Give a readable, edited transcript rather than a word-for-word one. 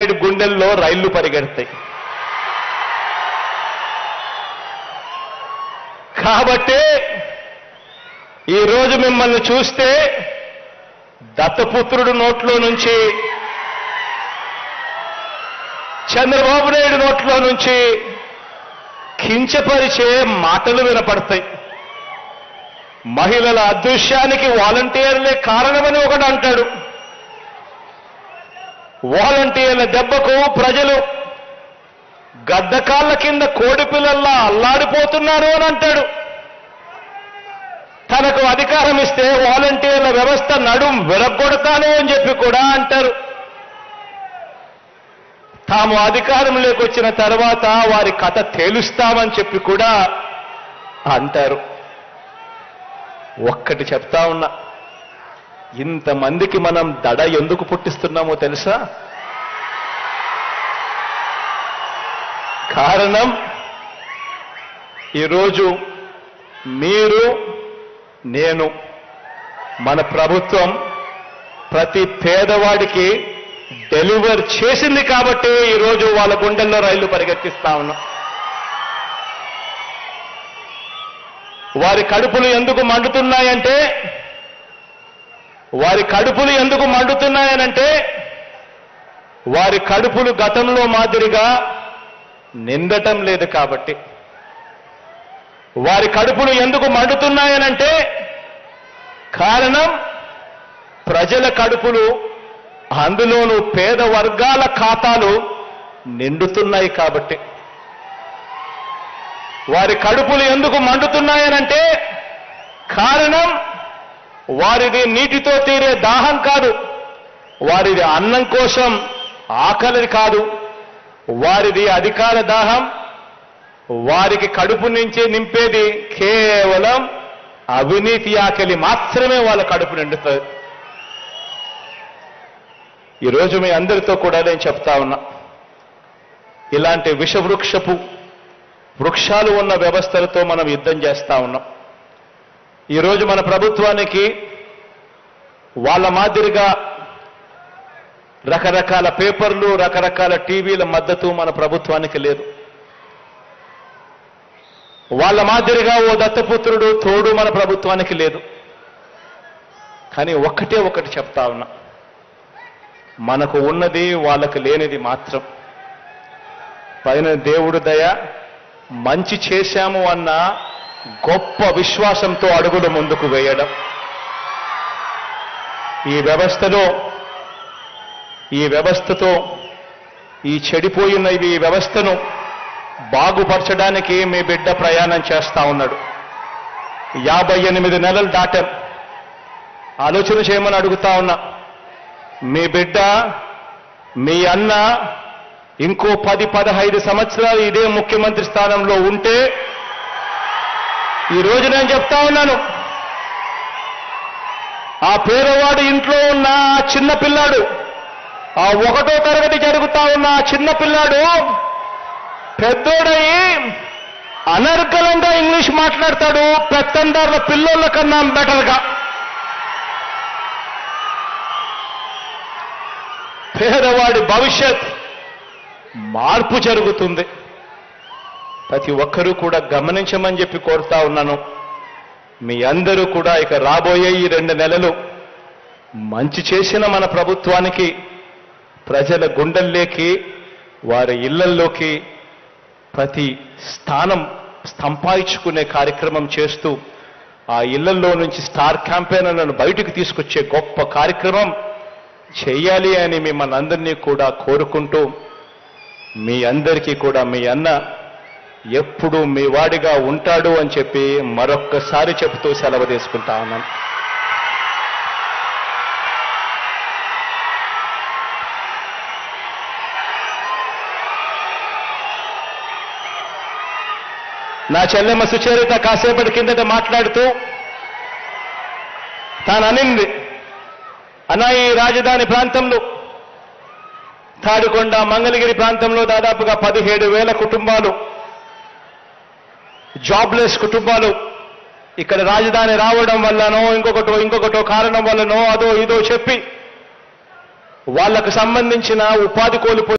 నాయుడు గుండెల్లో రైళ్లు పరిగెడతాయి. కాబట్టి ఈరోజు మిమ్మల్ని చూస్తే దత్తపుత్రుడు నోట్లో నుంచి, చంద్రబాబు నాయుడు నోట్లో నుంచి కించపరిచే మాటలు వినపడతాయి. మహిళల అదృశ్యానికి వాలంటీర్లే కారణమని ఒకడు అంటాడు. వాలంటీర్ల దెబ్బకు ప్రజలు గద్దకాళ్ళ కింద కోడిపిల్లల్లా అల్లాడిపోతున్నారు అని అంటాడు. తనకు అధికారం ఇస్తే వాలంటీర్ల వ్యవస్థ నడుం విరగొడతాను అని చెప్పి కూడా అంటారు. తాము అధికారంలోకి వచ్చిన తర్వాత వారి కథ తేలుస్తామని చెప్పి కూడా అంటారు. ఒక్కటి చెప్తా ఉన్నా, ఇంతమందికి మనం దడ ఎందుకు పుట్టిస్తున్నామో తెలుసా? కారణం, ఈరోజు మీరు, నేను, మన ప్రభుత్వం ప్రతి పేదవాడికి డెలివర్ చేసింది కాబట్టి ఈరోజు వాళ్ళ గుండెల్లో రైళ్లు పరిగెత్తిస్తా ఉన్నాం. వారి కడుపులు ఎందుకు మండుతున్నాయంటే, వారి కడుపులు గతంలో మాదిరిగా నిందటం లేదు కాబట్టి. వారి కడుపులు ఎందుకు మండుతున్నాయనంటే కారణం, ప్రజల కడుపులు, అందులోనూ పేద వర్గాల ఖాతాలు నిండుతున్నాయి కాబట్టి. వారి కడుపులు ఎందుకు మండుతున్నాయనంటే కారణం, వారిది నీటితో తీరే దాహం కాదు, వారిది అన్నం కోసం ఆకలి కాదు, వారిది అధికార దాహం. వారికి కడుపు నుంచి నింపేది కేవలం అవినీతి ఆకలి మాత్రమే వాళ్ళ కడుపు నిండుతుంది. ఈరోజు మీ అందరితో కూడా నేను చెప్తా ఉన్నా, ఇలాంటి వృక్షాలు ఉన్న వ్యవస్థలతో మనం యుద్ధం చేస్తా ఉన్నాం. ఈరోజు మన ప్రభుత్వానికి వాళ్ళ మాదిరిగా రకరకాల పేపర్లు, రకరకాల టీవీల మద్దతు మన ప్రభుత్వానికి లేదు. వాళ్ళ మాదిరిగా ఓ దత్తపుత్రుడు తోడు మన ప్రభుత్వానికి లేదు. కానీ ఒకటి చెప్తా ఉన్నా, మనకు ఉన్నది వాళ్ళకు లేనిది మాత్రం పైన దేవుడు దయ, మంచి చేశాము అన్న గొప్ప విశ్వాసంతో అడుగులు ముందుకు వేయడం. ఈ వ్యవస్థతో ఈ చెడిపోయిన ఈ వ్యవస్థను బాగుపరచడానికి మీ బిడ్డ ప్రయాణం చేస్తా ఉన్నాడు. 58 నెలలు దాటాం. ఆలోచన చేయమని అడుగుతా ఉన్నా. మీ బిడ్డ, మీ అన్న ఇంకో 10-15 సంవత్సరాలు ఇదే ముఖ్యమంత్రి స్థానంలో ఉంటే, ఈ రోజు నేను చెప్తా ఉన్నాను, ఆ పేదవాడు ఇంట్లో ఉన్న ఆ చిన్న పిల్లాడు, ఆ 1వ తరగతి జరుగుతా ఉన్న ఆ చిన్న పిల్లాడు పెద్దోడయి అనర్గళంగా ఇంగ్లీష్ మాట్లాడతాడు పెత్తందారుల పిల్లోళ్ళ కన్నా బెటర్గా. పేదవాడి భవిష్యత్ మార్పు జరుగుతుంది. ప్రతి ఒక్కరూ కూడా గమనించమని చెప్పి కోరుతా ఉన్నాను. మీ అందరూ కూడా ఇక రాబోయే ఈ 2 నెలలు మంచి చేసిన మన ప్రభుత్వానికి ప్రజల గుండెల్లోకి, వారి ఇళ్లల్లోకి ప్రతి స్థానం సంపాదించుకునే కార్యక్రమం చేస్తూ, ఆ ఇళ్లలో నుంచి స్టార్ క్యాంపెయినర్లను బయటకు తీసుకొచ్చే గొప్ప కార్యక్రమం చేయాలి అని మిమ్మల్ని అందరినీ కూడా కోరుకుంటూ, మీ అందరికీ కూడా మీ అన్న ఎప్పుడూ మీ వాడిగా ఉంటాడు అని చెప్పి మరొక్కసారి చెబుతూ సెలవు తీసుకుంటా ఉన్నాను. నా చెల్లెమ్మ సుచరిత కాసేపటి కిందట మాట్లాడుతూ తాను అనింది, అన్న ఈ రాజధాని ప్రాంతంలో తాడికొండ, మంగళగిరి ప్రాంతంలో దాదాపుగా 17,000 కుటుంబాలు, జాబ్లెస్ కుటుంబాలు ఇక్కడ రాజధాని రావడం వల్లనో ఇంకొకటో కారణం వల్లనో అదో ఇదో చెప్పి వాళ్లకు సంబంధించిన ఉపాధి కోల్పోయి